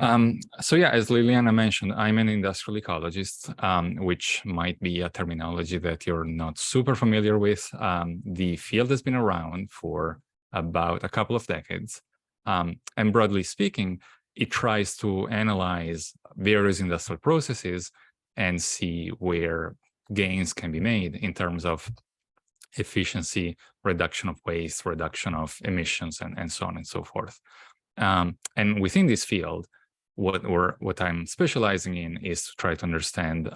So yeah, as Liliana mentioned, I'm an industrial ecologist, which might be a terminology that you're not super familiar with. The field has been around for about a couple of decades. And broadly speaking, it tries to analyze various industrial processes and see where gains can be made in terms of efficiency, reduction of waste, reduction of emissions, and so on and so forth. And within this field, what I'm specializing in is to try to understand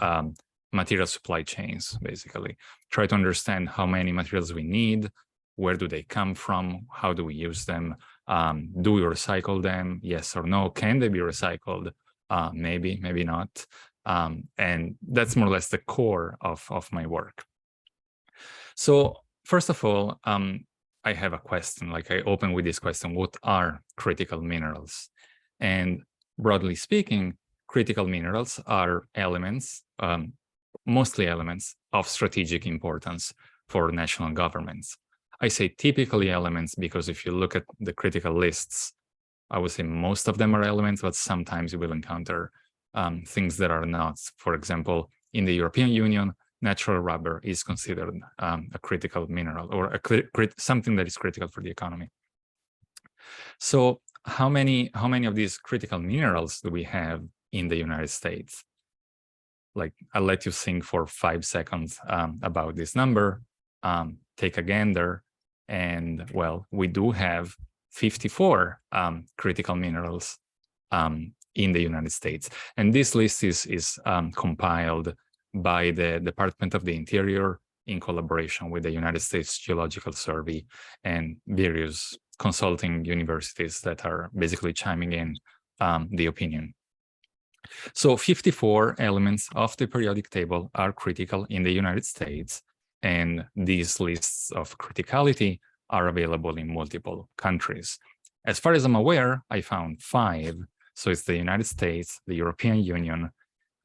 material supply chains, basically. Try to understand how many materials we need, where do they come from, how do we use them, do we recycle them, yes or no, can they be recycled, maybe, maybe not. And that's more or less the core of my work. So first of all, I have a question, like I open with this question, what are critical minerals? And broadly speaking, critical minerals are elements, mostly elements of strategic importance for national governments. I say typically elements because if you look at the critical lists, I would say most of them are elements, but sometimes you will encounter things that are not. For example, in the European Union, natural rubber is considered a critical mineral or something that is critical for the economy. So how many of these critical minerals do we have in the United States? Like, I'll let you think for 5 seconds about this number, take a gander, and well, we do have 54 critical minerals in the United States. And this list is compiled by the Department of the Interior in collaboration with the United States Geological Survey and various consulting universities that are basically chiming in the opinion. So 54 elements of the periodic table are critical in the United States, and these lists of criticality are available in multiple countries. As far as I'm aware, I found 5. So it's the United States, the European Union,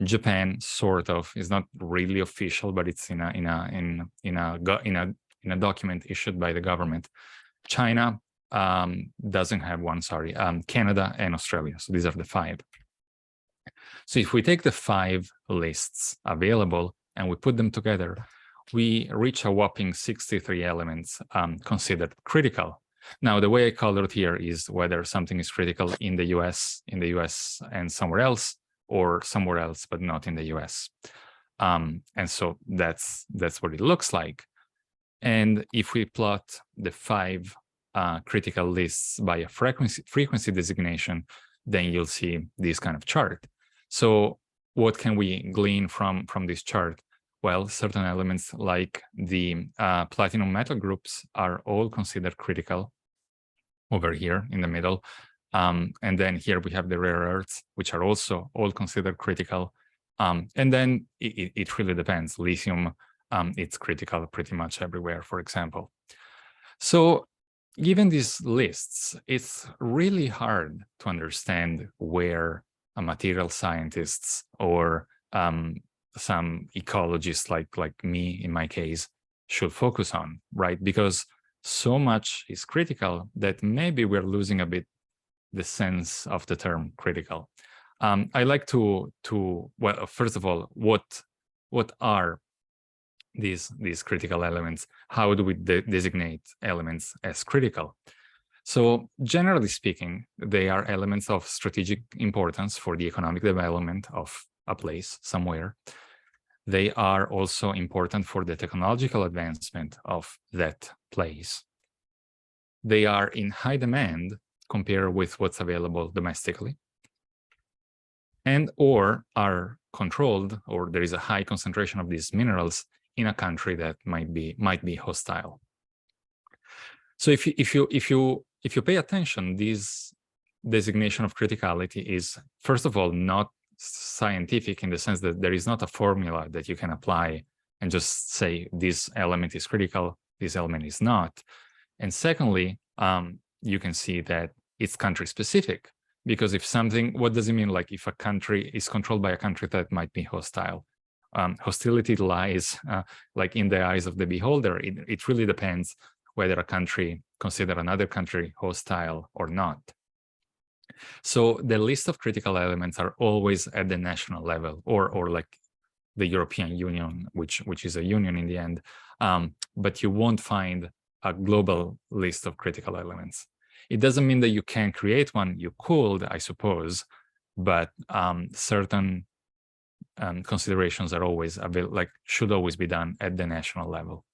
Japan, sort of, is not really official, but it's in a document issued by the government. China doesn't have one, sorry, Canada and Australia. So these are the 5. So if we take the 5 lists available and we put them together, we reach a whopping 63 elements considered critical. Now, the way I color it here is whether something is critical in the US and somewhere else, or somewhere else, but not in the US. And so that's what it looks like. And if we plot the 5 critical lists by a frequency designation, then you'll see this kind of chart. So what can we glean from this chart? Well, certain elements like the platinum metal groups are all considered critical over here in the middle. And then here we have the rare earths, which are also all considered critical. And then it really depends. Lithium, it's critical pretty much everywhere, for example. So given these lists, it's really hard to understand where material scientists or some ecologists like me, in my case, should focus on, right? Because so much is critical that maybe we're losing a bit the sense of the term critical. I like to well, first of all, what are these critical elements? How do we designate elements as critical? So generally speaking, they are elements of strategic importance for the economic development of a place somewhere. They are also important for the technological advancement of that place. They are in high demand compared with what's available domestically, and or are controlled, or there is a high concentration of these minerals in a country that might be hostile. So if you pay attention, this designation of criticality is, first of all, not scientific in the sense that there is not a formula that you can apply and just say this element is critical, this element is not. And secondly, you can see that it's country specific, because if something, what does it mean? Like if a country is controlled by a country that might be hostile, hostility lies like in the eyes of the beholder. It really depends whether a country consider another country hostile or not. So the list of critical elements are always at the national level, or like the European Union, which is a union in the end. But you won't find a global list of critical elements. It doesn't mean that you can't create one. You could, I suppose, but certain considerations are always should always be done at the national level.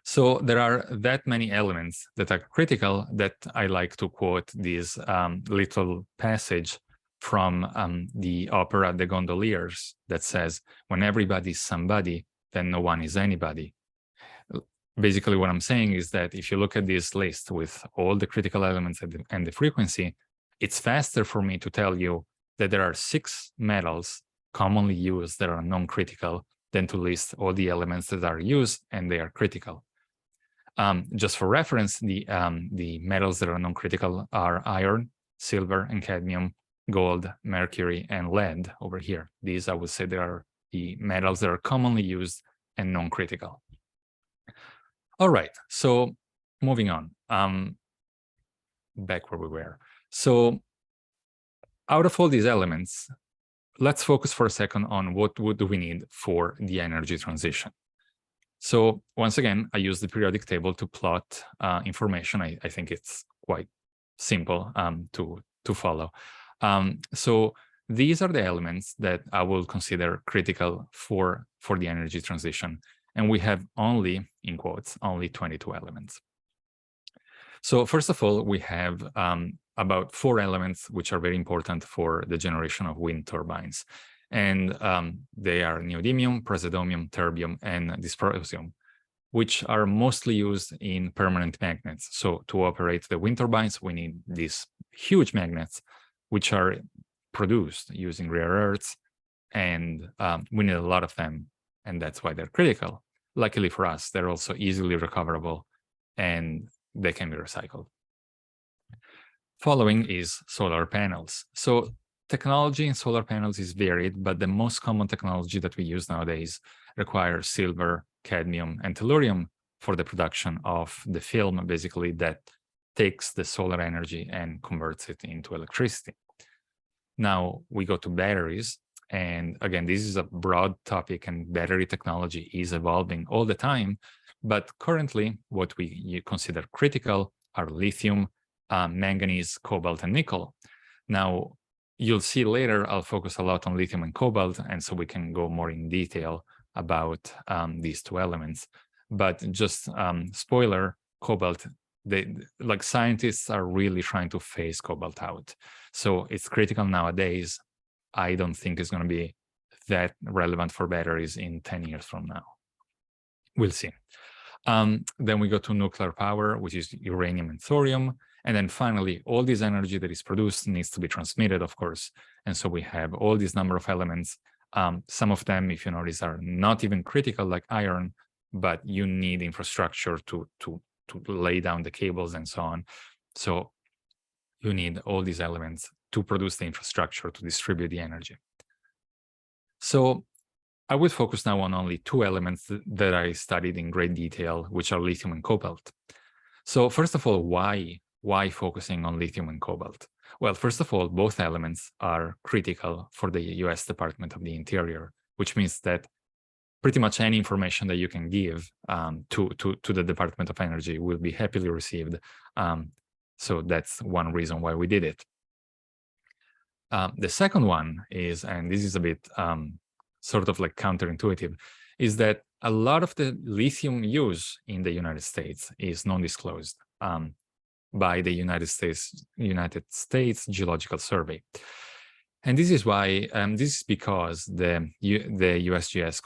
So there are that many elements that are critical that I like to quote this little passage from the opera The Gondoliers that says, when everybody's somebody, then no one is anybody. Basically, what I'm saying is that if you look at this list with all the critical elements and the frequency, it's faster for me to tell you that there are 6 metals commonly used that are non-critical than to list all the elements that are used and they are critical. Just for reference, the metals that are non-critical are iron, silver, and cadmium, gold, mercury, and lead over here. These, I would say, they are the metals that are commonly used and non-critical. All right, so moving on, back where we were. So out of all these elements, let's focus for a second on what do we need for the energy transition. So once again, I use the periodic table to plot information. I think it's quite simple to follow. So these are the elements that I will consider critical for the energy transition. And we have only, in quotes, only 22 elements. So first of all, we have about 4 elements which are very important for the generation of wind turbines. And they are neodymium, praseodymium, terbium, and dysprosium, which are mostly used in permanent magnets. So to operate the wind turbines, we need these huge magnets, which are produced using rare earths, and we need a lot of them, and that's why they're critical. Luckily for us, they're also easily recoverable, and they can be recycled. Following is solar panels. So technology in solar panels is varied, but the most common technology that we use nowadays requires silver, cadmium, and tellurium for the production of the film, basically, that takes the solar energy and converts it into electricity. Now we go to batteries. And again, this is a broad topic, and battery technology is evolving all the time. But currently, what we consider critical are lithium, manganese, cobalt, and nickel. Now, you'll see later, I'll focus a lot on lithium and cobalt, and so we can go more in detail about these 2 elements. But just spoiler, cobalt, like scientists are really trying to phase cobalt out. So it's critical nowadays. I don't think it's going to be that relevant for batteries in 10 years from now. We'll see. Then we go to nuclear power, which is uranium and thorium. And then finally, all this energy that is produced needs to be transmitted, of course. And so we have all these number of elements. Some of them, if you notice, are not even critical, like iron, but you need infrastructure to lay down the cables and so on. So you need all these elements to produce the infrastructure to distribute the energy. So I will focus now on only 2 elements that I studied in great detail, which are lithium and cobalt. So first of all, why focusing on lithium and cobalt? Well, first of all, both elements are critical for the US Department of the Interior, which means that pretty much any information that you can give to the Department of Energy will be happily received. So that's one reason why we did it. The second one is, and this is a bit sort of like counterintuitive, is that a lot of the lithium use in the United States is non-disclosed by the United States Geological Survey. And this is why, this is because the USGS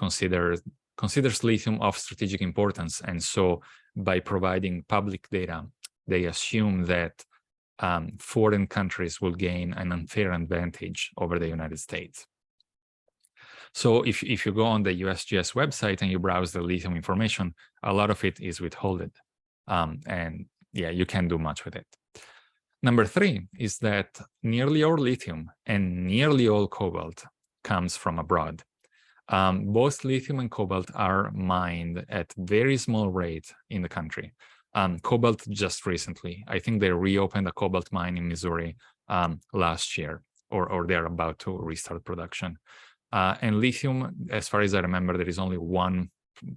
considers lithium of strategic importance. And so by providing public data, they assume that foreign countries will gain an unfair advantage over the United States. So if you go on the USGS website and you browse the lithium information, a lot of it is withholded. And yeah, you can't do much with it. Number 3 is that nearly all lithium and nearly all cobalt comes from abroad. Both lithium and cobalt are mined at very small rate in the country. Cobalt just recently. I think they reopened a cobalt mine in Missouri last year, or they're about to restart production. And lithium, as far as I remember, there is only one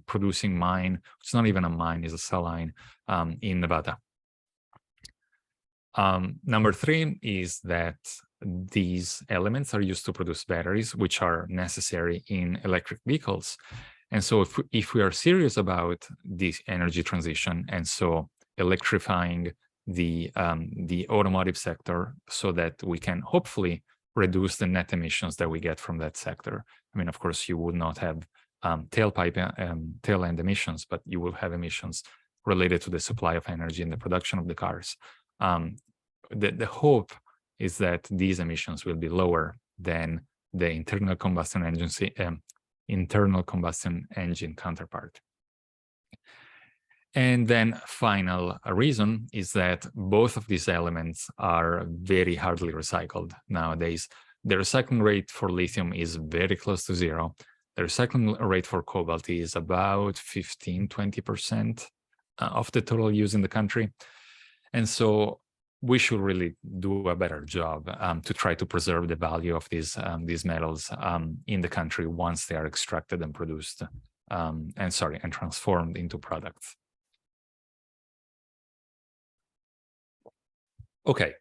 producing mine. It's not even a mine, it's a saline in Nevada. Number 3 is that these elements are used to produce batteries, which are necessary in electric vehicles. And so if we are serious about this energy transition, and so electrifying the automotive sector so that we can hopefully reduce the net emissions that we get from that sector. I mean, of course, you would not have tail end emissions, but you will have emissions related to the supply of energy and the production of the cars. The hope is that these emissions will be lower than the internal combustion engine counterpart. And then final reason is that both of these elements are very hardly recycled nowadays. The recycling rate for lithium is very close to 0. The recycling rate for cobalt is about 15–20% of the total use in the country. And so we should really do a better job to try to preserve the value of these metals in the country once they are extracted and produced and transformed into products. Okay,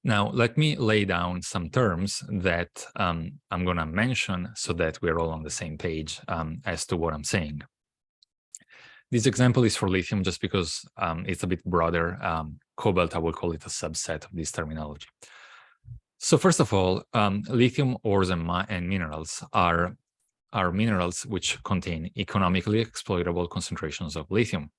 now let me lay down some terms that I'm going to mention so that we're all on the same page as to what I'm saying. This example is for lithium just because it's a bit broader. Cobalt, I will call it a subset of this terminology. So first of all, lithium ores and minerals are minerals which contain economically exploitable concentrations of lithium.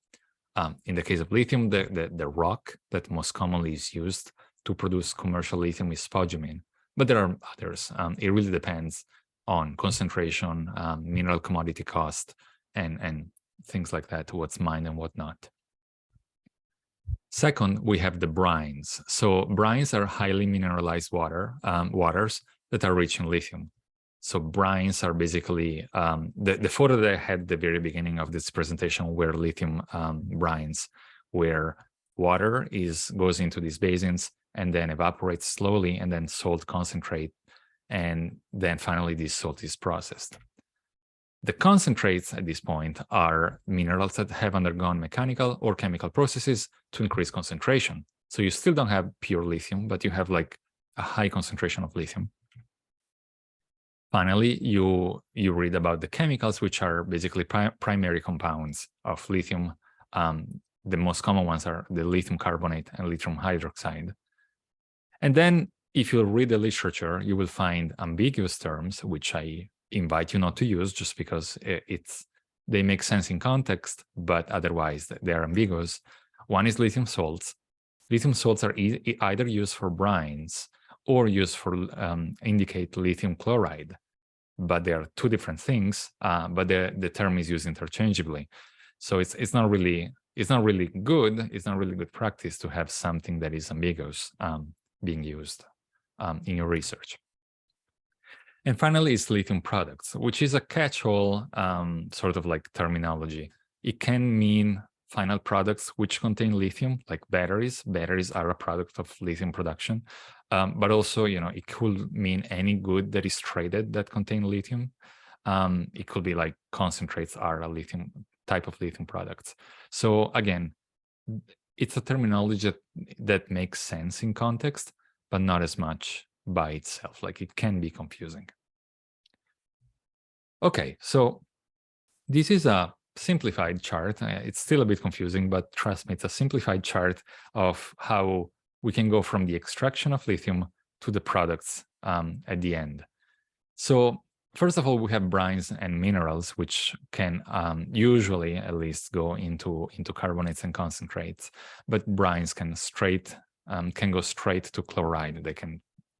In the case of lithium, the rock that most commonly is used to produce commercial lithium is spodumene, but there are others. It really depends on concentration, mineral commodity cost, and things like that, what's mined and what not. Second, we have the brines. So brines are highly mineralized waters that are rich in lithium. So brines are basically, the photo that I had at the very beginning of this presentation were lithium brines, where water goes into these basins and then evaporates slowly, and then salt concentrate, and then finally this salt is processed. The concentrates at this point are minerals that have undergone mechanical or chemical processes to increase concentration. So you still don't have pure lithium, but you have like a high concentration of lithium. Finally, you read about the chemicals, which are basically primary compounds of lithium. The most common ones are the lithium carbonate and lithium hydroxide. And then if you read the literature, you will find ambiguous terms, which I invite you not to use just because they make sense in context, but otherwise they're ambiguous. One is lithium salts. Lithium salts are either used for brines or used for indicate lithium chloride, but they are two different things. But the term is used interchangeably, so it's not really good. It's not really good practice to have something that is ambiguous being used in your research. And finally, it's lithium products, which is a catch-all sort of like terminology. It can mean final products which contain lithium, like batteries. Batteries are a product of lithium production, but also, it could mean any good that is traded that contain lithium. It could be like concentrates are a lithium type of lithium products. So again, it's a terminology that makes sense in context, but not as much by itself. Like, it can be confusing. Okay, so this is a simplified chart. It's still a bit confusing, but trust me, it's a simplified chart of how we can go from the extraction of lithium to the products at the end. So first of all, we have brines and minerals, which can usually at least go into carbonates and concentrates, but brines can go straight to chloride.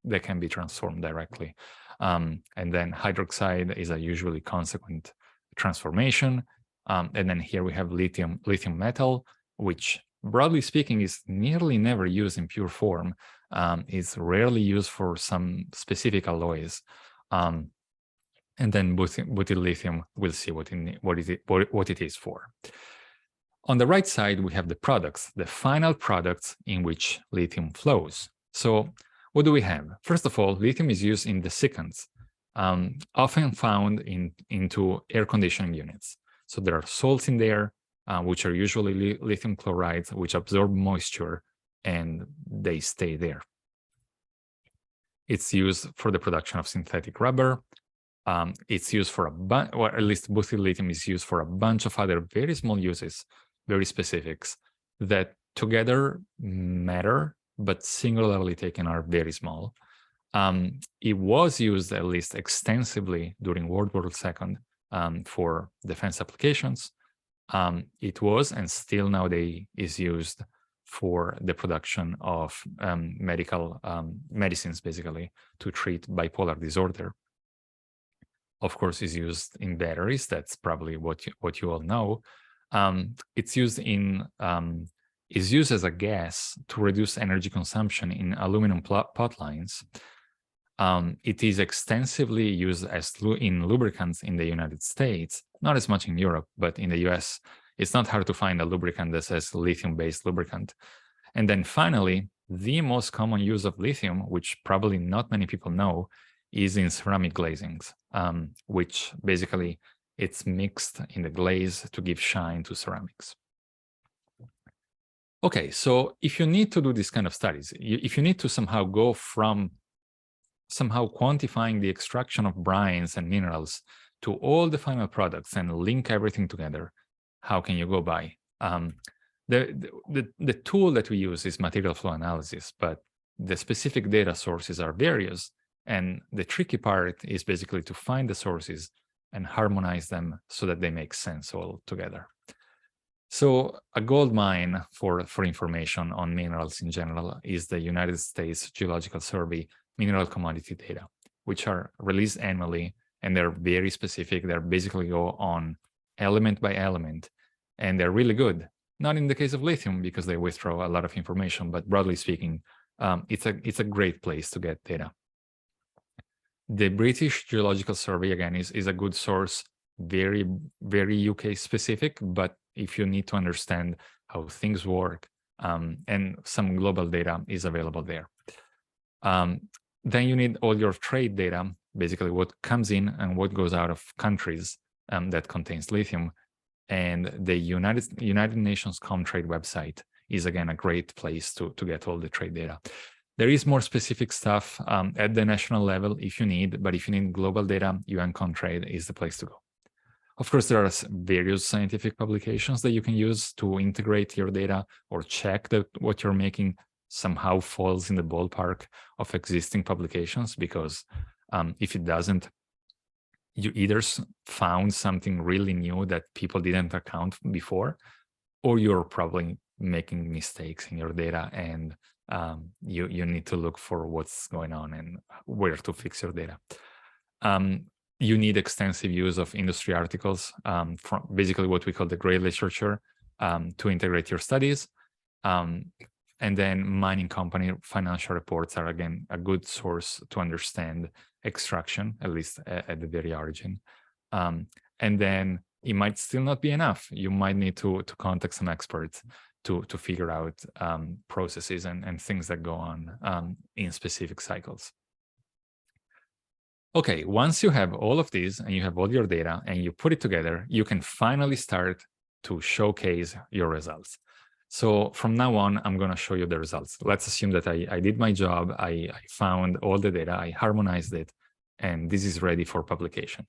They can be transformed directly. And then hydroxide is a usually consequent transformation. And then here we have lithium metal, which broadly speaking is nearly never used in pure form. It's rarely used for some specific alloys. And then butyl lithium, we'll see what it is for. On the right side, we have the products, the final products in which lithium flows. So what do we have? First of all, lithium is used in desiccants, often found into air conditioning units. So there are salts in there, which are usually lithium chlorides, which absorb moisture and they stay there. It's used for the production of synthetic rubber. It's used for or at least butyllithium is used for a bunch of other very small uses, very specifics, that together matter, but singularly taken are very small. It was used at least extensively during World War II for defense applications. It was and still nowadays is used for the production of medical medicines, basically, to treat bipolar disorder. Of course, is used in batteries. That's probably what you all know. It's used is used as a gas to reduce energy consumption in aluminum pot lines. It is extensively used in lubricants in the United States, not as much in Europe, but in the US, it's not hard to find a lubricant that says lithium-based lubricant. And then finally, the most common use of lithium, which probably not many people know, is in ceramic glazings, which basically it's mixed in the glaze to give shine to ceramics. Okay, so if you need to do this kind of studies, if you need to somehow go from somehow quantifying the extraction of brines and minerals to all the final products and link everything together, how can you go by? The tool that we use is material flow analysis, but the specific data sources are various. And the tricky part is basically to find the sources and harmonize them so that they make sense all together. So a gold mine for information on minerals in general is the United States Geological Survey mineral commodity data, which are released annually, and they're very specific. They're basically go on element by element, and they're really good. Not in the case of lithium because they withdraw a lot of information, but broadly speaking, it's a great place to get data. The British Geological Survey, again, is a good source, very, very UK specific, but if you need to understand how things work, and some global data is available there. Then you need all your trade data, basically what comes in and what goes out of countries that contains lithium. And the United Nations Comtrade website is, again, a great place to get all the trade data. There is more specific stuff at the national level if you need, but if you need global data, UN Comtrade is the place to go. Of course, there are various scientific publications that you can use to integrate your data or check that what you're making somehow falls in the ballpark of existing publications, because if it doesn't, you either found something really new that people didn't account before, or you're probably making mistakes in your data, and you need to look for what's going on and where to fix your data. You need extensive use of industry articles, from basically what we call the gray literature, to integrate your studies. And then mining company financial reports are, again, a good source to understand extraction, at least at the very origin. And then it might still not be enough. You might need to contact some experts to figure out processes and things that go on in specific cycles. Okay, once you have all of these and you have all your data and you put it together, you can finally start to showcase your results. So from now on, I'm going to show you the results. Let's assume that I did my job. I found all the data, I harmonized it, and this is ready for publication.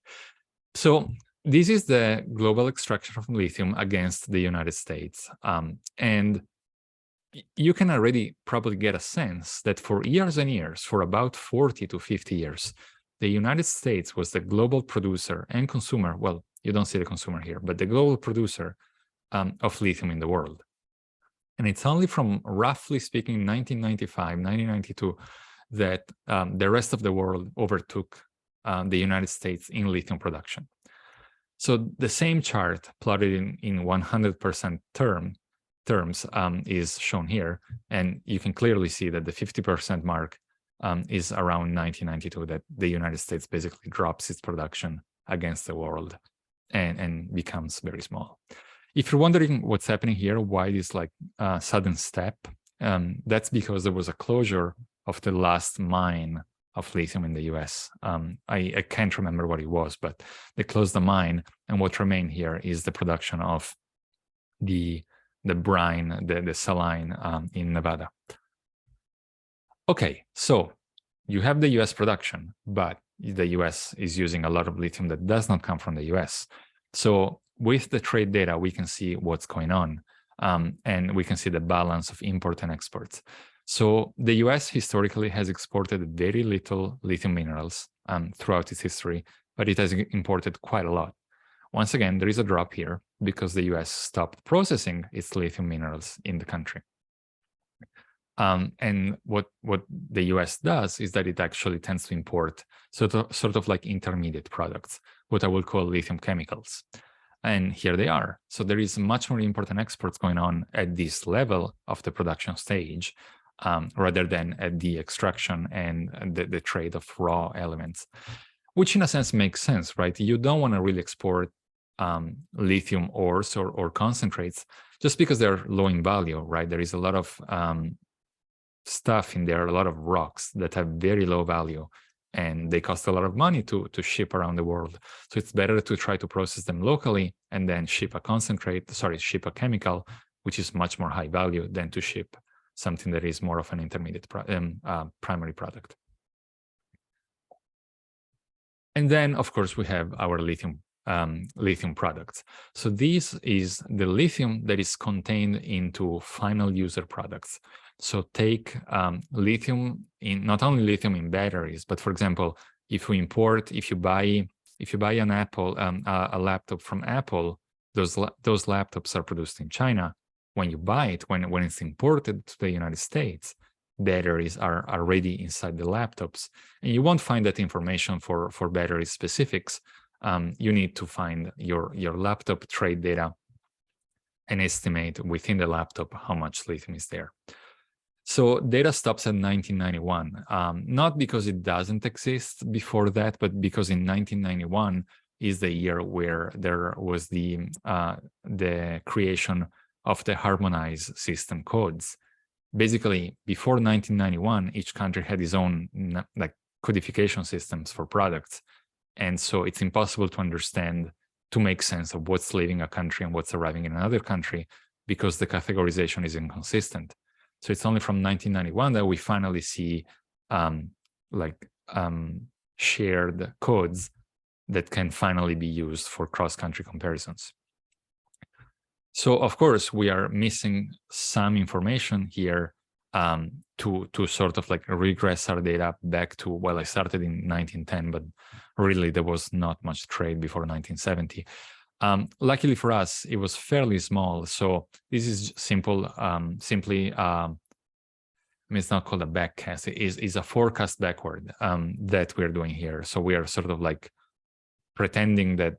So this is the global extraction of lithium against the United States. And you can already probably get a sense that for years and years, for about 40 to 50 years, the United States was the global producer and consumer. Well, you don't see the consumer here, but the global producer of lithium in the world. And it's only from, roughly speaking, 1995, 1992, that the rest of the world overtook the United States in lithium production. So the same chart plotted in 100% terms is shown here. And you can clearly see that the 50% mark is around 1992, that the United States basically drops its production against the world and becomes very small. If you're wondering what's happening here, why this like sudden step, that's because there was a closure of the last mine of lithium in the US. I can't remember what it was, but they closed the mine, and what remained here is the production of the brine, the saline in Nevada. Okay, so you have the US production, but the US is using a lot of lithium that does not come from the US. So with the trade data, we can see what's going on, and we can see the balance of import and exports. So the US historically has exported very little lithium minerals throughout its history, but it has imported quite a lot. Once again, there is a drop here because the US stopped processing its lithium minerals in the country. And what the US does is that it actually tends to import sort of like intermediate products, what I will call lithium chemicals. And here they are. So there is much more import and exports going on at this level of the production stage, rather than at the extraction and the trade of raw elements, which in a sense makes sense, right? You don't want to really export lithium ores or concentrates just because they're low in value, right? There is a lot of stuff in there, a lot of rocks that have very low value, and they cost a lot of money to ship around the world. So it's better to try to process them locally and then ship a chemical, which is much more high value, than to ship something that is more of an intermediate primary product. And then, of course, we have our lithium products. So this is the lithium that is contained into final user products. So take lithium in, not only lithium in batteries, but for example, if you buy an Apple, a laptop from Apple, those laptops are produced in China. When you buy it, when it's imported to the United States, batteries are already inside the laptops, and you won't find that information for battery specifics. You need to find your laptop trade data and estimate within the laptop how much lithium is there. So data stops at 1991, not because it doesn't exist before that, but because in 1991 is the year where there was the creation of the harmonized system codes. Basically, before 1991, each country had its own like codification systems for products. And so it's impossible to make sense of what's leaving a country and what's arriving in another country because the categorization is inconsistent. So it's only from 1991 that we finally see shared codes that can finally be used for cross-country comparisons. So of course, we are missing some information here to sort of like regress our data back to, well, I started in 1910, but really there was not much trade before 1970. Luckily for us, it was fairly small. So this is simply, I mean, it's not called a backcast. It is a forecast backward that we're doing here. So we are sort of like pretending that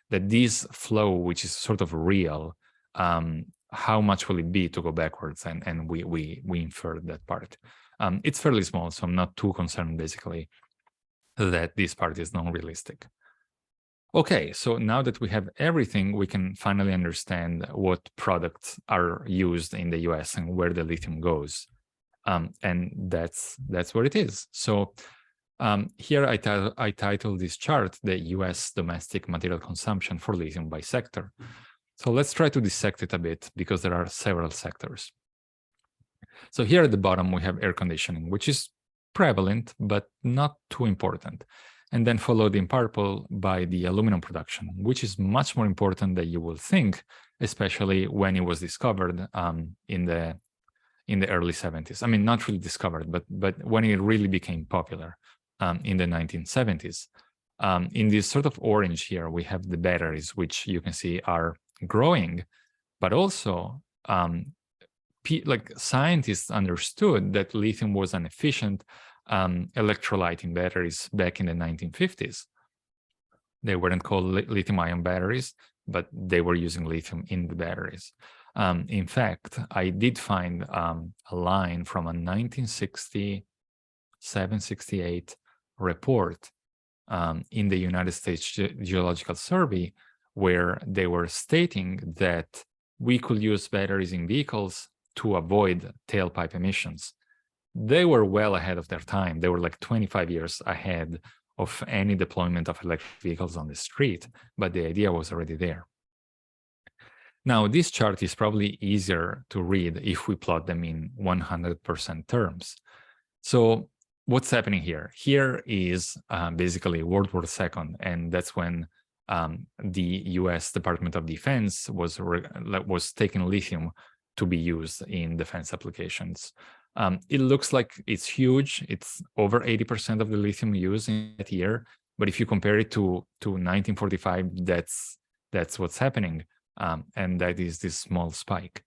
this flow, which is sort of real, how much will it be to go backwards? And we inferred that part. It's fairly small, so I'm not too concerned, basically, that this part is non-realistic. Okay, so now that we have everything, we can finally understand what products are used in the US and where the lithium goes. And that's what it is. So here I titled this chart, the US domestic material consumption for lithium by sector. So let's try to dissect it a bit because there are several sectors. So here at the bottom, we have air conditioning, which is prevalent, but not too important. And then followed in purple by the aluminum production, which is much more important than you will think, especially when it was discovered in the early 70s. I mean, not really discovered, but when it really became popular in the 1970s. In this sort of orange here, we have the batteries, which you can see are growing, but also scientists understood that lithium was an efficient electrolyte in batteries back in the 1950s. They weren't called lithium-ion batteries, but they were using lithium in the batteries. In fact, I did find a line from a 1967-68 report in the United States Geological Survey, where they were stating that we could use batteries in vehicles to avoid tailpipe emissions. They were well ahead of their time. They were like 25 years ahead of any deployment of electric vehicles on the street, but the idea was already there. Now, this chart is probably easier to read if we plot them in 100% terms. So what's happening here? Here is basically World War II, and that's when the US Department of Defense was taking lithium to be used in defense applications. It looks like it's huge. It's over 80% of the lithium used in that year. But if you compare it to 1945, that's what's happening. And that is this small spike.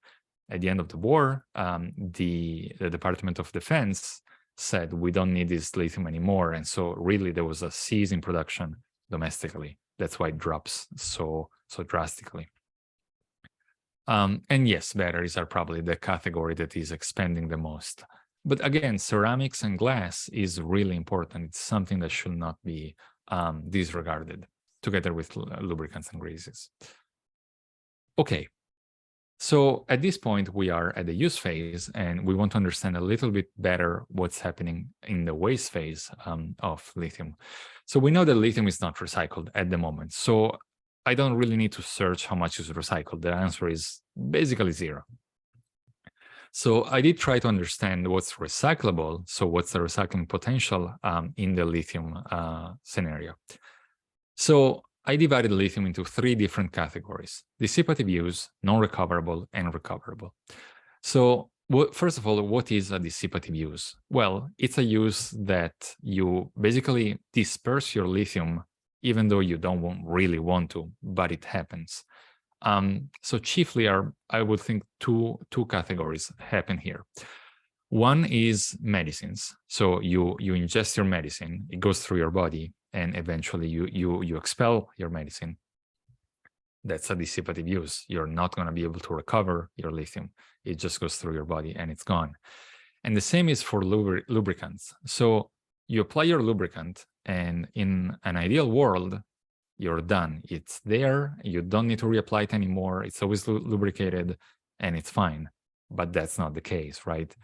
At the end of the war, the Department of Defense said, we don't need this lithium anymore. And so really there was a cease in production domestically. That's why it drops so drastically. And yes, batteries are probably the category that is expanding the most. But again, ceramics and glass is really important. It's something that should not be disregarded, together with lubricants and greases. Okay, so at this point, we are at the use phase, and we want to understand a little bit better what's happening in the waste phase of lithium. So we know that lithium is not recycled at the moment. So I don't really need to search how much is recycled. The answer is basically zero. So I did try to understand what's recyclable. So what's the recycling potential in the lithium scenario? So I divided lithium into 3 different categories: dissipative use, non-recoverable, and recoverable. So first of all, what is a dissipative use? Well, it's a use that you basically disperse your lithium even though you don't really want to, but it happens. So chiefly I would think two categories happen here. One is medicines. So you ingest your medicine, it goes through your body, and eventually you expel your medicine. That's a dissipative use. You're not going to be able to recover your lithium. It just goes through your body and it's gone. And the same is for lubricants. So you apply your lubricant, and in an ideal world, you're done. It's there. You don't need to reapply it anymore. It's always lubricated and it's fine. But that's not the case, right?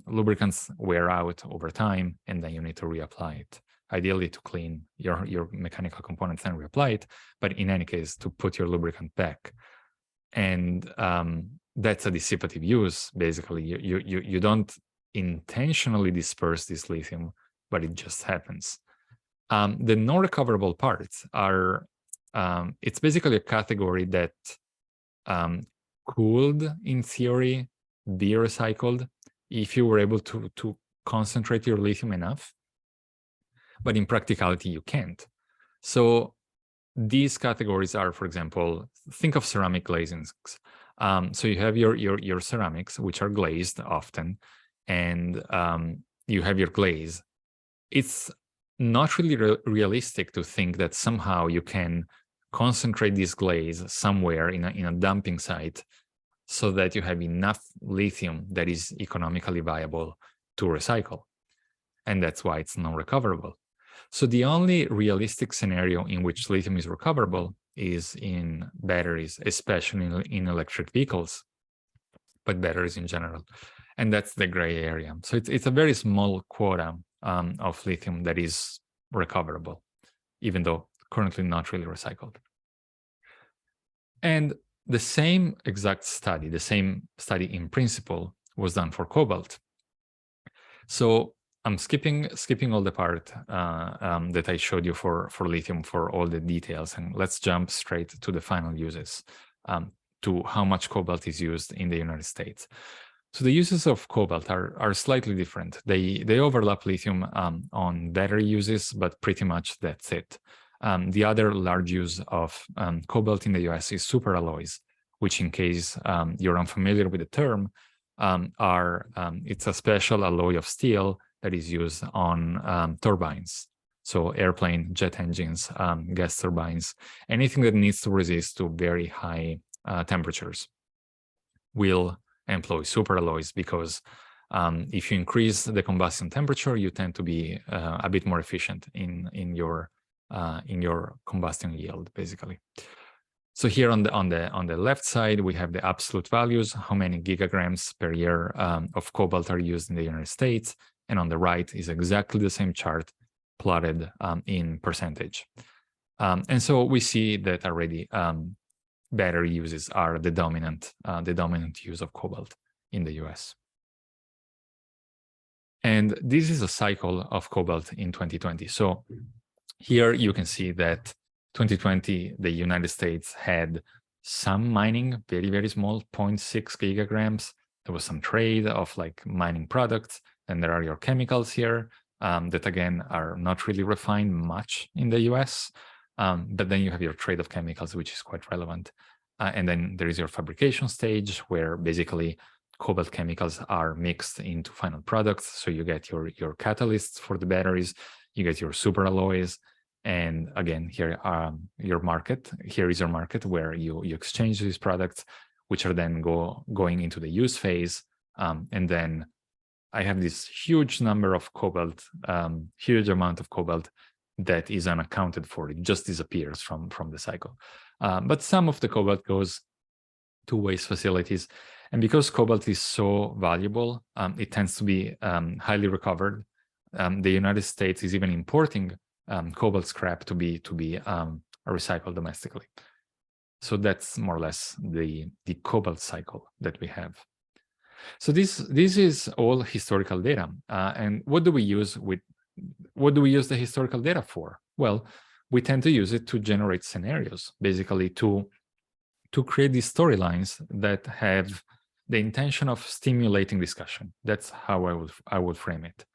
Lubricants wear out over time, and then you need to reapply it, ideally to clean your mechanical components and reapply it, but in any case, to put your lubricant back. And that's a dissipative use. Basically, you don't intentionally disperse this lithium, but it just happens. The non-recoverable parts are, it's basically a category that could, in theory, be recycled if you were able to concentrate your lithium enough, but in practicality, you can't. So these categories are, for example, think of ceramic glazings. So you have your ceramics, which are glazed often, and you have your glaze. It's not really realistic to think that somehow you can concentrate this glaze somewhere in a dumping site so that you have enough lithium that is economically viable to recycle. And that's why it's non-recoverable. So the only realistic scenario in which lithium is recoverable is in batteries, especially in electric vehicles, but batteries in general. And that's the gray area. So it's a very small quota of lithium that is recoverable, even though currently not really recycled. And the same exact study, the same study in principle, was done for cobalt. So I'm skipping all the part that I showed you for lithium for all the details, and let's jump straight to the final uses, to how much cobalt is used in the United States. So the uses of cobalt are slightly different. They overlap lithium on battery uses, but pretty much that's it. The other large use of cobalt in the US is superalloys, which, in case you're unfamiliar with the term, it's a special alloy of steel that is used on turbines. So airplane, jet engines, gas turbines, anything that needs to resist to very high temperatures will employ superalloys, because if you increase the combustion temperature, you tend to be a bit more efficient in your combustion yield, basically. So here on the left side, we have the absolute values, how many gigagrams per year of cobalt are used in the United States. And on the right is exactly the same chart plotted in percentage. And so we see that already battery uses are the dominant use of cobalt in the US. And this is a cycle of cobalt in 2020. So here you can see that 2020, the United States had some mining, very, very small, 0.6 gigagrams. There was some trade of like mining products. And there are your chemicals here that again are not really refined much in the US. But then you have your trade of chemicals, which is quite relevant. And then there is your fabrication stage where basically cobalt chemicals are mixed into final products. So you get your catalysts for the batteries, you get your superalloys, and again, here your market. Here is your market where you exchange these products, which are then going into the use phase. And then I have this huge number of cobalt, huge amount of cobalt that is unaccounted for. It just disappears from the cycle. But some of the cobalt goes to waste facilities. And because cobalt is so valuable, it tends to be highly recovered. The United States is even importing cobalt scrap to be recycled domestically. So that's more or less the cobalt cycle that we have. So this is all historical data. And what do we use the historical data for? Well, we tend to use it to generate scenarios, basically to create these storylines that have the intention of stimulating discussion. That's how I would frame it.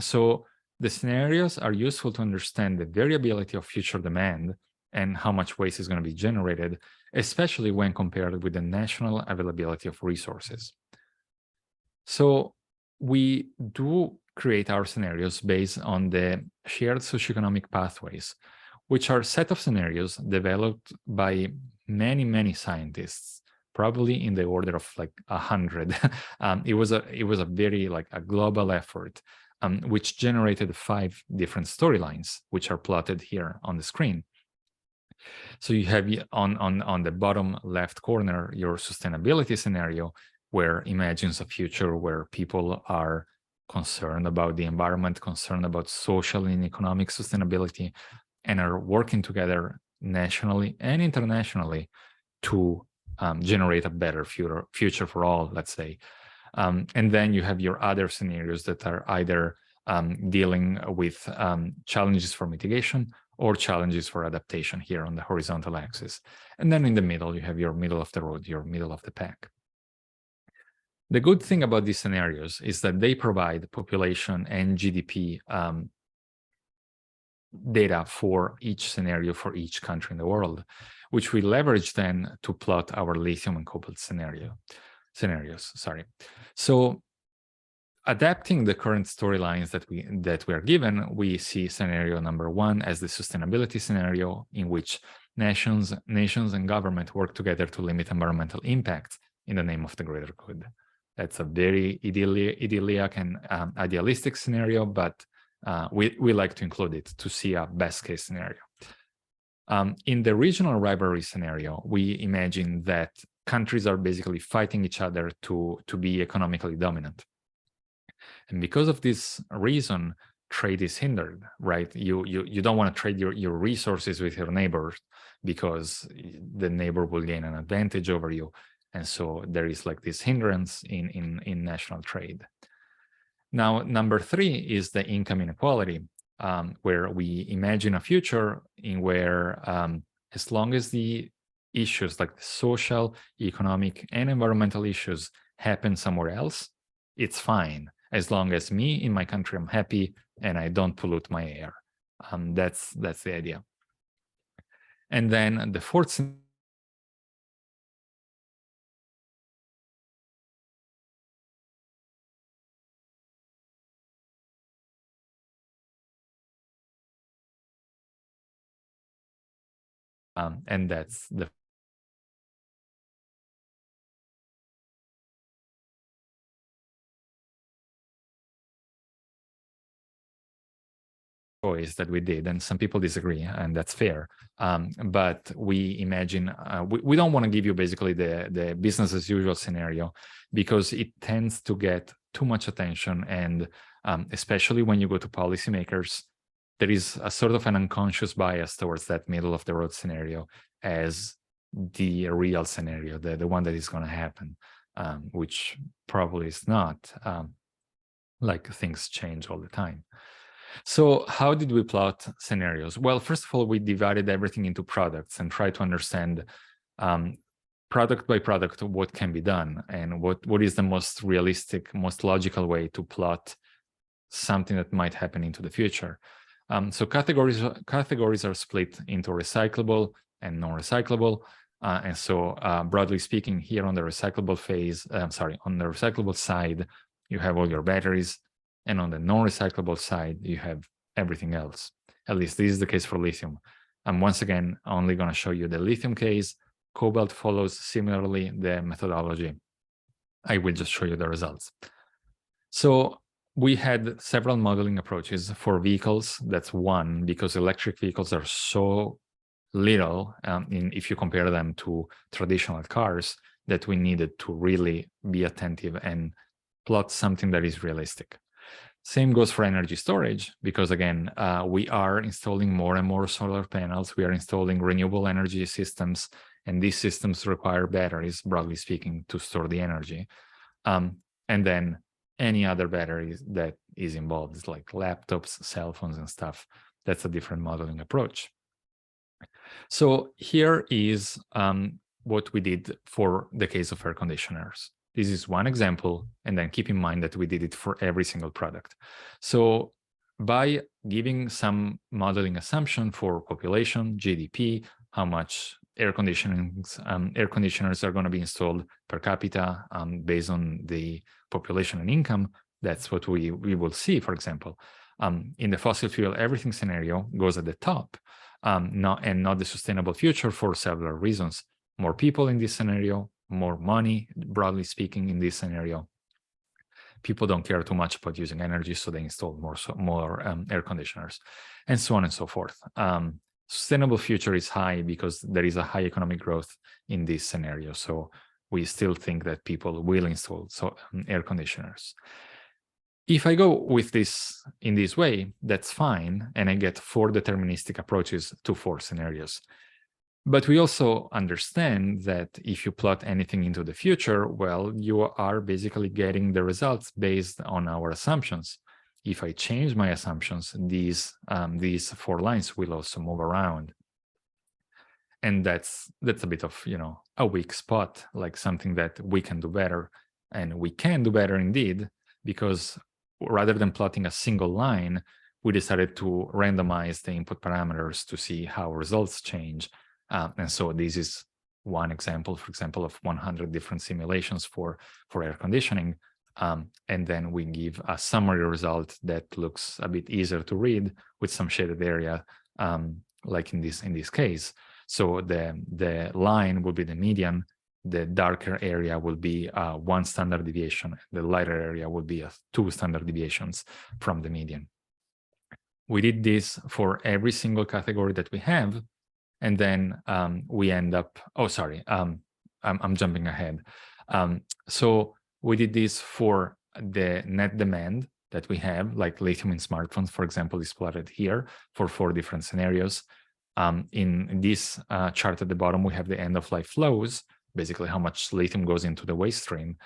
So the scenarios are useful to understand the variability of future demand and how much waste is going to be generated, especially when compared with the national availability of resources. So we do create our scenarios based on the shared socioeconomic pathways, which are a set of scenarios developed by many, many scientists, probably in the order of like 100. It was a very like a global effort, which generated 5 different storylines, which are plotted here on the screen. So you have on the bottom left corner your sustainability scenario, where imagines a future where people are concerned about the environment, concerned about social and economic sustainability, and are working together nationally and internationally to generate a better future for all, let's say. And then you have your other scenarios that are either dealing with challenges for mitigation or challenges for adaptation here on the horizontal axis. And then in the middle, you have your middle of the road, your middle of the pack. The good thing about these scenarios is that they provide population and GDP data for each scenario for each country in the world, which we leverage then to plot our lithium and cobalt scenarios. So adapting the current storylines that we are given, we see scenario number 1 as the sustainability scenario, in which nations and government work together to limit environmental impact in the name of the greater good. That's a very idyllic and idealistic scenario, but we like to include it to see a best case scenario. In the regional rivalry scenario, we imagine that countries are basically fighting each other to be economically dominant. And because of this reason, trade is hindered, right? You don't want to trade your resources with your neighbors because the neighbor will gain an advantage over you. And so there is like this hindrance in national trade. Now, number 3 is the income inequality, where we imagine a future in where as long as the issues like the social, economic, and environmental issues happen somewhere else, it's fine. As long as me in my country, I'm happy and I don't pollute my air. That's the idea. And then the 4th and that's the choice that we did, and some people disagree, and that's fair. But we imagine, we don't want to give you basically the business as usual scenario, because it tends to get too much attention. And especially when you go to policymakers, there is a sort of an unconscious bias towards that middle of the road scenario as the real scenario, the one that is going to happen, which probably is not. Like things change all the time. So how did we plot scenarios? Well, first of all, we divided everything into products and tried to understand product by product what can be done and what is the most realistic, most logical way to plot something that might happen into the future. So categories are split into recyclable and non-recyclable. And so broadly speaking, here on the recyclable on the recyclable side, you have all your batteries, and on the non-recyclable side, you have everything else. At least this is the case for lithium. I'm once again only going to show you the lithium case. Cobalt follows similarly the methodology. I will just show you the results. So we had several modeling approaches for vehicles. That's one, because electric vehicles are so little if you compare them to traditional cars, that we needed to really be attentive and plot something that is realistic. Same goes for energy storage, because again, we are installing more and more solar panels. We are installing renewable energy systems, and these systems require batteries, broadly speaking, to store the energy. And then any other batteries that is involved, like laptops, cell phones, and stuff. That's a different modeling approach. So here is what we did for the case of air conditioners. This is one example, and then keep in mind that we did it for every single product. So by giving some modeling assumption for population, GDP, how much air conditioners are going to be installed per capita based on the population and income, that's what we will see, for example. In the fossil fuel everything scenario goes at the top, not the sustainable future for several reasons. More people in this scenario, more money, broadly speaking, in this scenario. People don't care too much about using energy, so they install more air conditioners, and so on and so forth. Sustainable future is high because there is a high economic growth in this scenario. So we still think that people will install air conditioners. If I go with this in this way, that's fine, and I get 4 deterministic approaches to 4 scenarios. But we also understand that if you plot anything into the future, well, you are basically getting the results based on our assumptions. If I change my assumptions, these 4 lines will also move around. And that's a bit of, a weak spot, like something that we can do better. And we can do better indeed, because rather than plotting a single line, we decided to randomize the input parameters to see how results change. And so this is one example, for example, of 100 different simulations for air conditioning. And then we give a summary result that looks a bit easier to read with some shaded area, like in this case. So the line will be the median. The darker area will be 1 standard deviation. The lighter area will be 2 standard deviations from the median. We did this for every single category that we have. And then we end up, I'm jumping ahead. So we did this for the net demand that we have, like lithium in smartphones, for example, is plotted here for 4 different scenarios. In this chart at the bottom, we have the end-of-life flows, basically how much lithium goes into the waste stream.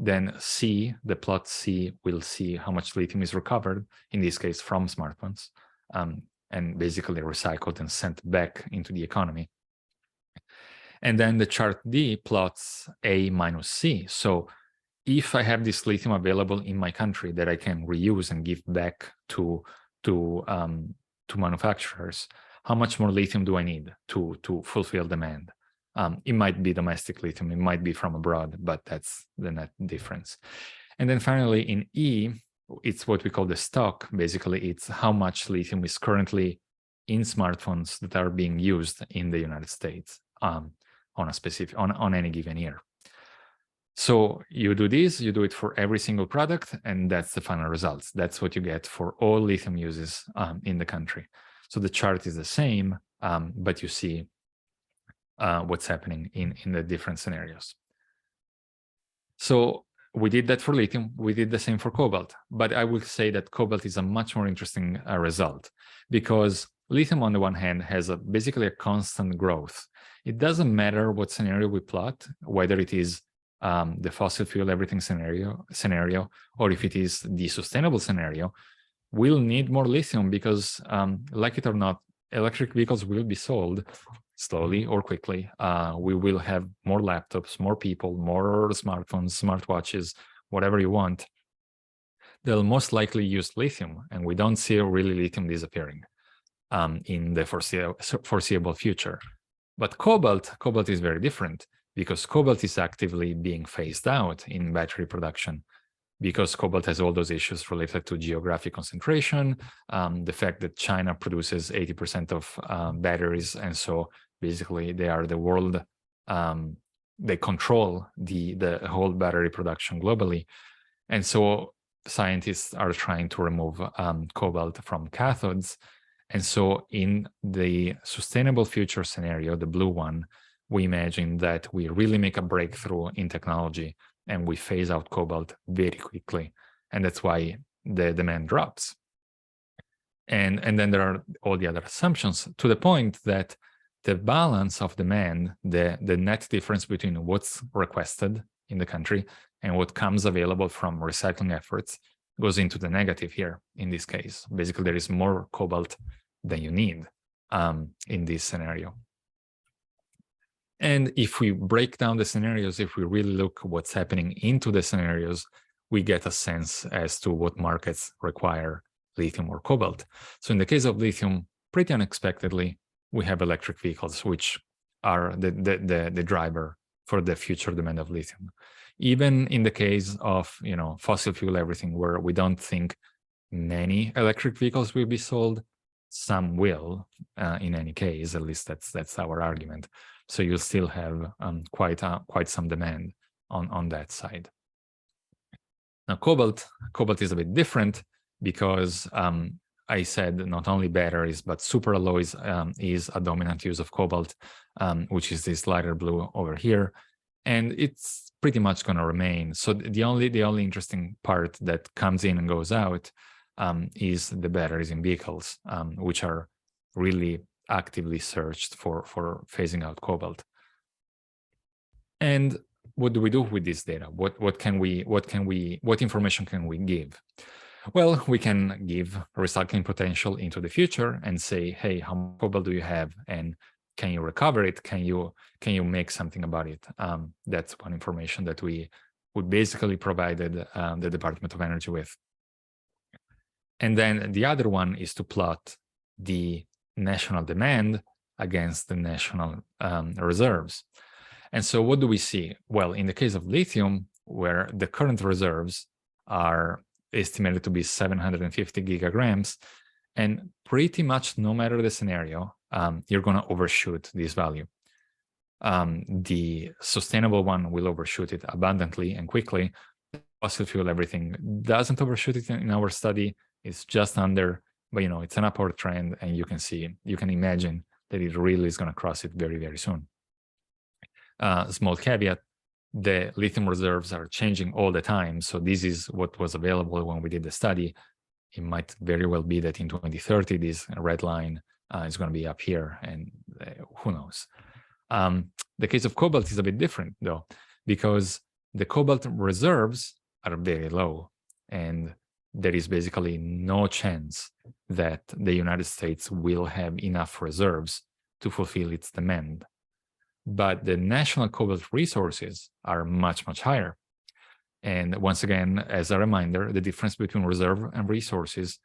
Then C, the plot C, will see how much lithium is recovered, in this case from smartphones, and basically recycled and sent back into the economy. And then the chart D plots A minus C. So if I have this lithium available in my country that I can reuse and give back to manufacturers, how much more lithium do I need to fulfill demand? It might be domestic lithium, it might be from abroad, but that's the net difference. And then finally in E, it's what we call the stock. Basically, it's how much lithium is currently in smartphones that are being used in the United States on any given year. So you do this, you do it for every single product, and that's the final results. That's what you get for all lithium uses in the country. So the chart is the same, but you see what's happening in the different scenarios. So we did that for lithium. We did the same for cobalt. But I will say that cobalt is a much more interesting result, because lithium, on the one hand, has basically a constant growth. It doesn't matter what scenario we plot, whether it is the fossil fuel everything scenario, or if it is the sustainable scenario, we'll need more lithium because, like it or not, electric vehicles will be sold slowly or quickly. We will have more laptops, more people, more smartphones, smartwatches, whatever you want. They'll most likely use lithium, and we don't see really lithium disappearing in the foreseeable future. But cobalt is very different, because cobalt is actively being phased out in battery production, because cobalt has all those issues related to geographic concentration, the fact that China produces 80% of batteries, and so basically they are the world, they control the whole battery production globally. And so scientists are trying to remove cobalt from cathodes. And so in the sustainable future scenario, the blue one, we imagine that we really make a breakthrough in technology and we phase out cobalt very quickly. And that's why the demand drops. And then there are all the other assumptions, to the point that the balance of demand, the net difference between what's requested in the country and what comes available from recycling efforts, goes into the negative here in this case. Basically, there is more cobalt than you need in this scenario. And if we break down the scenarios, if we really look what's happening into the scenarios, we get a sense as to what markets require lithium or cobalt. So in the case of lithium, pretty unexpectedly, we have electric vehicles, which are the driver for the future demand of lithium. Even in the case of, you know, fossil fuel everything, where we don't think many electric vehicles will be sold, some will in any case. At least that's our argument. So you'll still have quite some demand on that side. Now, cobalt is a bit different, because I said not only batteries, but superalloys is a dominant use of cobalt, which is this lighter blue over here. And it's pretty much going to remain. So the only interesting part that comes in and goes out is the batteries in vehicles, which are really actively searched for phasing out cobalt. And what do we do with this data? What information can we give? Well, we can give recycling potential into the future and say, hey, how much cobalt do you have, and can you recover it? Can you make something about it? That's one information that we basically provided the Department of Energy with. And then the other one is to plot the national demand against the national reserves. And so what do we see? Well, in the case of lithium, where the current reserves are estimated to be 750 gigagrams, and pretty much no matter the scenario, you're going to overshoot this value. The sustainable one will overshoot it abundantly and quickly. Fossil fuel everything doesn't overshoot it in our study. It's just under, but you know, it's an upward trend, and you can imagine that it really is going to cross it very, very soon. Small caveat, the lithium reserves are changing all the time. So this is what was available when we did the study. It might very well be that in 2030, this red line is going to be up here, and who knows. The case of cobalt is a bit different, though, because the cobalt reserves are very low, and there is basically no chance that the United States will have enough reserves to fulfill its demand. But the national cobalt resources are much, much higher. And once again, as a reminder, the difference between reserve and resources,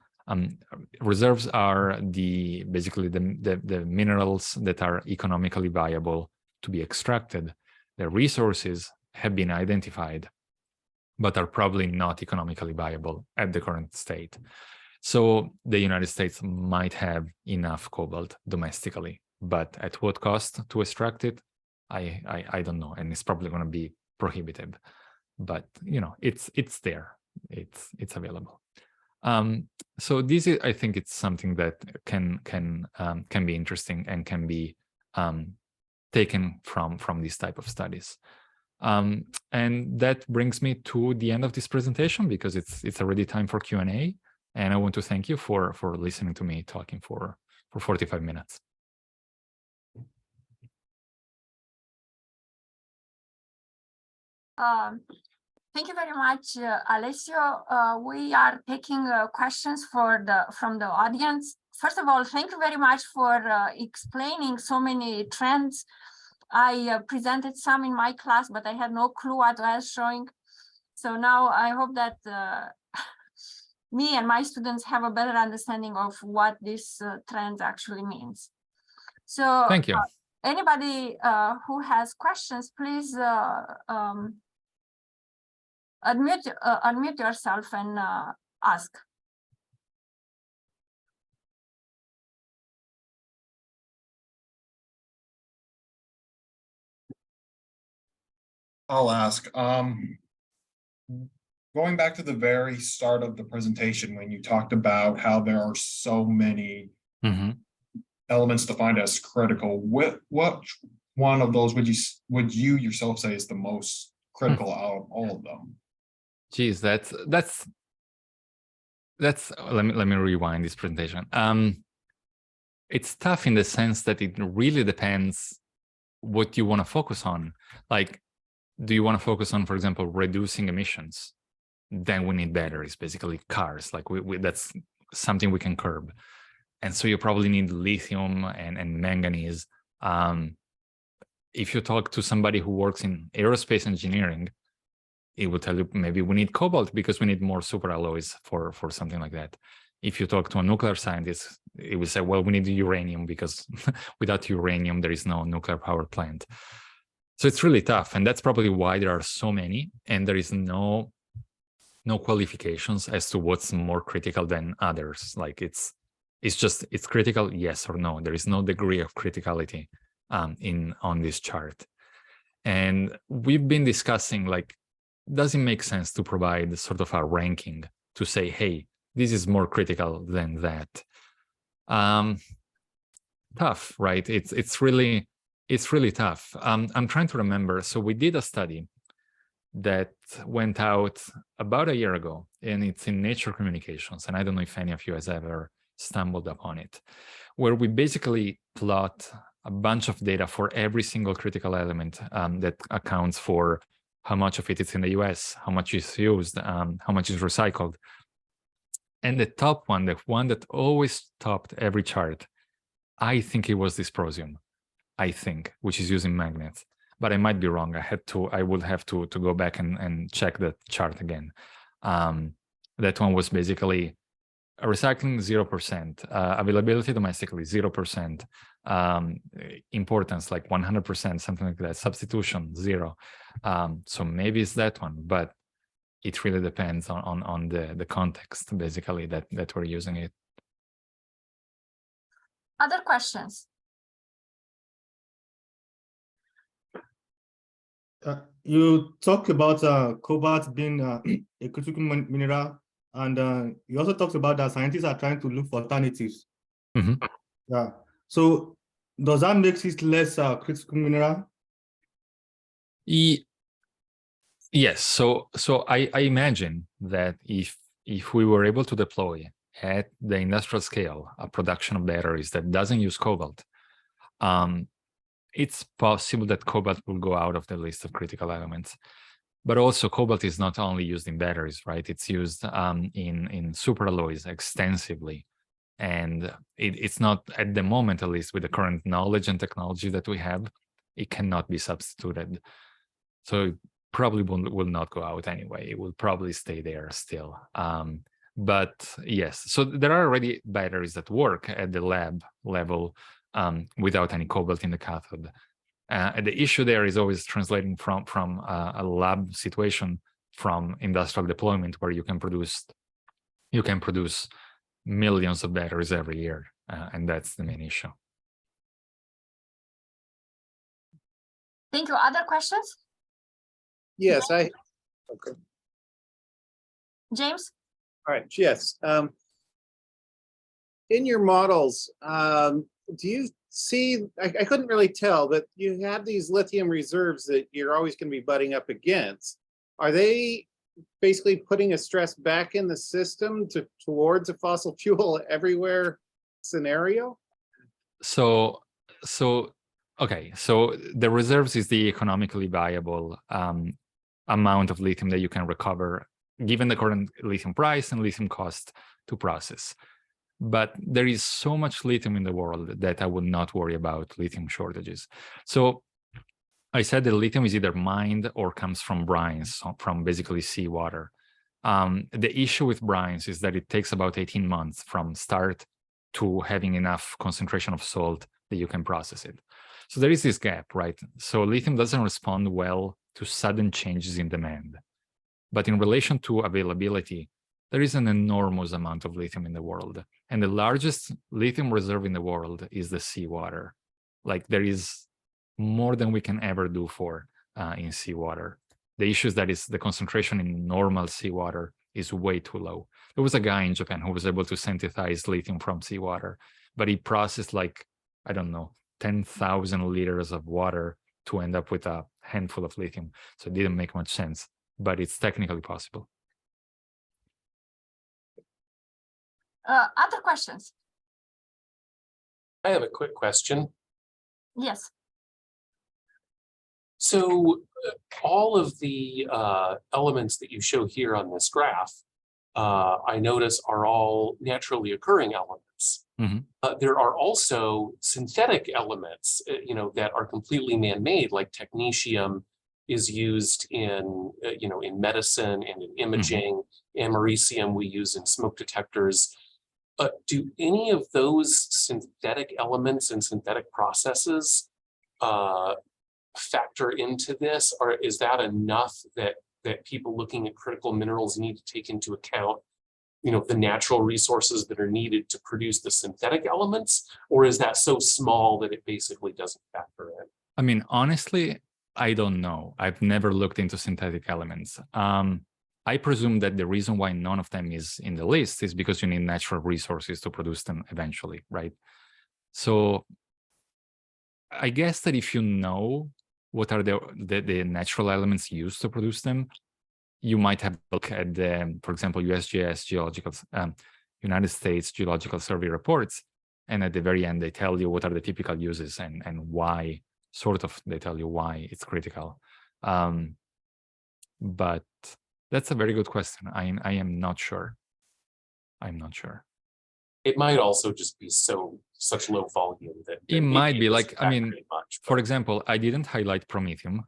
reserves are basically the minerals that are economically viable to be extracted. The resources have been identified, but are probably not economically viable at the current state. So the United States might have enough cobalt domestically, but at what cost to extract it? I don't know, and it's probably going to be prohibitive. but you know, it's there, it's available. So this is, I think it's something that can be interesting and can be taken from these type of studies. And that brings me to the end of this presentation, because it's already time for Q&A. And I want to thank you for listening to me talking for 45 minutes. Thank you very much, Alessio. We are taking questions from the audience. First of all, thank you very much for explaining so many trends. I presented some in my class, but I had no clue what I was showing. So now I hope that me and my students have a better understanding of what this trend actually means. So thank you. Anybody who has questions, please unmute yourself and ask. I'll ask. Going back to the very start of the presentation, when you talked about how there are so many elements defined as critical, what one of those would you yourself say is the most critical out of all of them? Geez, that's let me rewind this presentation. It's tough in the sense that it really depends what you want to focus on. Like, do you want to focus on, for example, reducing emissions? Then we need batteries, basically cars. Like that's something we can curb. And so you probably need lithium and manganese. If you talk to somebody who works in aerospace engineering, it will tell you maybe we need cobalt because we need more superalloys for something like that. If you talk to a nuclear scientist, it will say, well, we need uranium because without uranium, there is no nuclear power plant. So it's really tough. And that's probably why there are so many, and there is no qualifications as to what's more critical than others. Like it's critical, yes or no. There is no degree of criticality on this chart. And we've been discussing, like, does it make sense to provide sort of a ranking to say, hey, this is more critical than that? Tough, right? It's really tough. I'm trying to remember. So we did a study that went out about a year ago, and it's in Nature Communications. And I don't know if any of you has ever stumbled upon it, where we basically plot a bunch of data for every single critical element that accounts for how much of it is in the US, how much is used, how much is recycled. And the top one, the one that always topped every chart, I think it was dysprosium, which is using magnets. But I might be wrong. I would have to go back and check that chart again. That one was basically recycling 0%, availability domestically 0%, importance like 100%, something like that, substitution 0. So maybe it's that one, but it really depends on the context, basically, that we're using it. Other questions? You talked about cobalt being a critical mineral, and you also talked about that scientists are trying to look for alternatives. Yeah. So does that make it less critical mineral? Yes. So I imagine that if we were able to deploy at the industrial scale a production of batteries that doesn't use cobalt, it's possible that cobalt will go out of the list of critical elements. But also, cobalt is not only used in batteries, right? It's used in superalloys extensively. And it's not, at the moment, at least with the current knowledge and technology that we have, it cannot be substituted. So it probably will not go out anyway. It will probably stay there still. But yes, so there are already batteries that work at the lab level without any cobalt in the cathode. The issue there is always translating from a lab situation from industrial deployment, where you can produce millions of batteries every year, and that's the main issue. Thank you. Other questions? Yes, Okay. James? All right. Yes. In your models, do you see, I couldn't really tell, but you have these lithium reserves that you're always going to be butting up against. Are they basically putting a stress back in the system towards a fossil fuel everywhere scenario? Okay, so the reserves is the economically viable amount of lithium that you can recover given the current lithium price and lithium cost to process. But there is so much lithium in the world that I would not worry about lithium shortages. So I said that lithium is either mined or comes from brines, from basically seawater. The issue with brines is that it takes about 18 months from start to having enough concentration of salt that you can process it. So there is this gap, right? So lithium doesn't respond well to sudden changes in demand. But in relation to availability, there is an enormous amount of lithium in the world. And the largest lithium reserve in the world is the seawater. Like there is more than we can ever do for in seawater. The issue is that the concentration in normal seawater is way too low. There was a guy in Japan who was able to synthesize lithium from seawater, but he processed like, I don't know, 10,000 liters of water to end up with a handful of lithium. So it didn't make much sense, but it's technically possible. Other questions? I have a quick question. Yes. So all of the elements that you show here on this graph, I notice are all naturally occurring elements. Mm-hmm. There are also synthetic elements, that are completely man-made, like technetium is used in, in medicine and in imaging. Mm-hmm. Americium we use in smoke detectors. Do any of those synthetic elements and synthetic processes factor into this, or is that enough that people looking at critical minerals need to take into account, the natural resources that are needed to produce the synthetic elements, or is that so small that it basically doesn't factor in? I mean, honestly, I don't know. I've never looked into synthetic elements. I presume that the reason why none of them is in the list is because you need natural resources to produce them eventually, right? So I guess that if you know what are the natural elements used to produce them, you might have a look at the, for example, USGS United States Geological Survey reports, and at the very end they tell you what are the typical uses and why, sort of, they tell you why it's critical. But that's a very good question. I am not sure. I'm not sure. It might also just be such low volume that it might be like, I mean, much, for example, I didn't highlight promethium,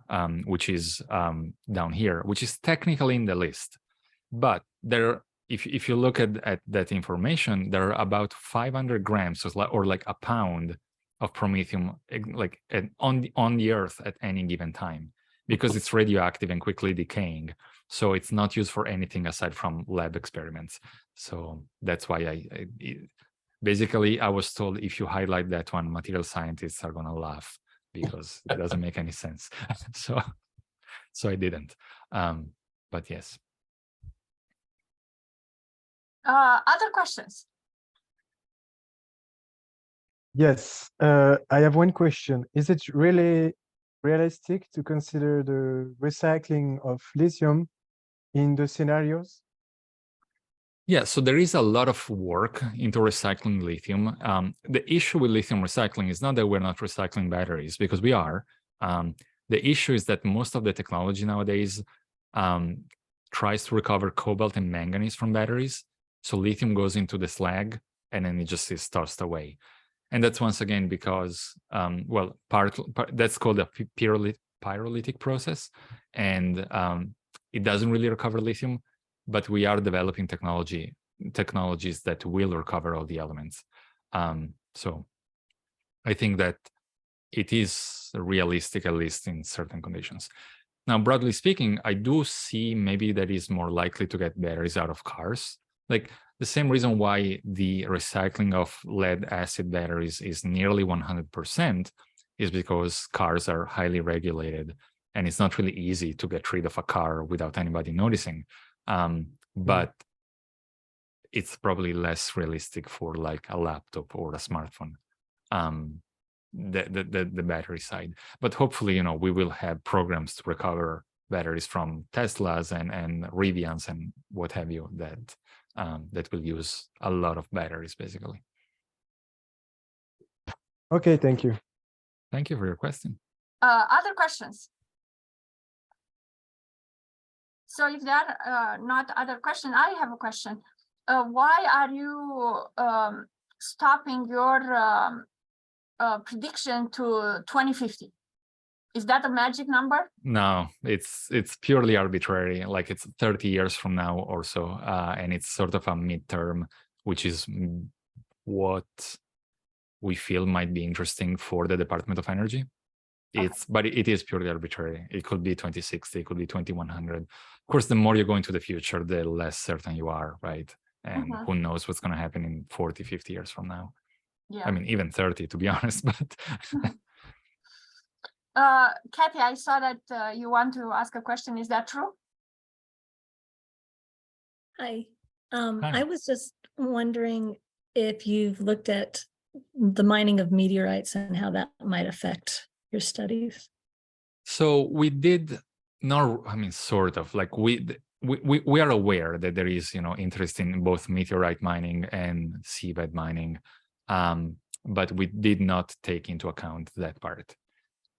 which is down here, which is technically in the list. But there, if you look at that information, there are about 500 grams or like a pound of promethium like on the Earth at any given time, because it's radioactive and quickly decaying. So it's not used for anything aside from lab experiments. So that's why basically I was told if you highlight that one, material scientists are going to laugh because it doesn't make any sense. So I didn't. But yes. Other questions? Yes, I have one question. Is it really realistic to consider the recycling of lithium in the scenarios? Yeah, so there is a lot of work into recycling lithium. The issue with lithium recycling is not that we're not recycling batteries, because we are. The issue is that most of the technology nowadays tries to recover cobalt and manganese from batteries. So lithium goes into the slag and then it just is tossed away. And that's once again because, that's called a pyrolytic process. And it doesn't really recover lithium, but we are developing technologies that will recover all the elements. So I think that it is realistic, at least in certain conditions. Now, broadly speaking, I do see maybe that is more likely to get batteries out of cars. Like the same reason why the recycling of lead acid batteries is nearly 100% is because cars are highly regulated and it's not really easy to get rid of a car without anybody noticing. But it's probably less realistic for like a laptop or a smartphone, the battery side. But hopefully, we will have programs to recover batteries from Teslas and Rivians and what have you that will use a lot of batteries, basically. Okay, thank you. Thank you for your question. Other questions? So if there are not other questions, I have a question. Why are you stopping your prediction to 2050? Is that a magic number? No, it's purely arbitrary. Like it's 30 years from now or so, and it's sort of a midterm, which is what we feel might be interesting for the Department of Energy. But it is purely arbitrary. It could be 2060, it could be 2100. Of course, the more you go into the future, the less certain you are, right? And who knows what's going to happen in 40, 50 years from now. Yeah. I mean, even 30, to be honest, but... Kathy, I saw that you want to ask a question. Is that true? Hi. Hi. I was just wondering if you've looked at the mining of meteorites and how that might affect your studies. So we did not, I mean, sort of like we are aware that there is, interest in both meteorite mining and seabed mining, but we did not take into account that part.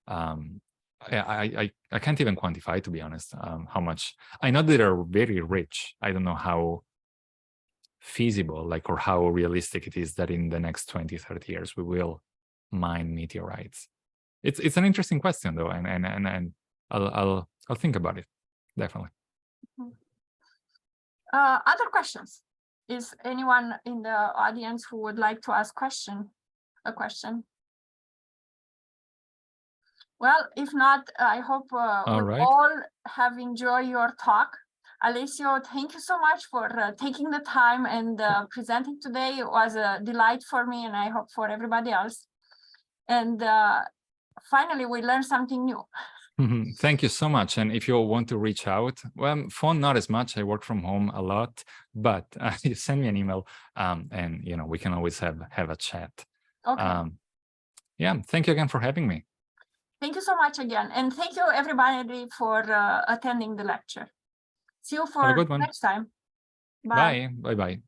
I can't even quantify, to be honest, how much. I know that they're very rich. I don't know how feasible, or how realistic it is that in the next 20, 30 years we will mine meteorites. It's an interesting question though, and I'll think about it, definitely. Other questions? Is anyone in the audience who would like to ask a question? Well, if not, I hope we all have enjoyed your talk. Alessio, thank you so much for taking the time and presenting today. It was a delight for me, and I hope for everybody else. And finally, we learned something new. Thank you so much. And if you want to reach out, well, phone, not as much. I work from home a lot, but you send me an email, and we can always have a chat. Okay. Yeah, thank you again for having me. Thank you so much again. And thank you everybody for attending the lecture. See you for next time. Bye. Bye. Bye-bye.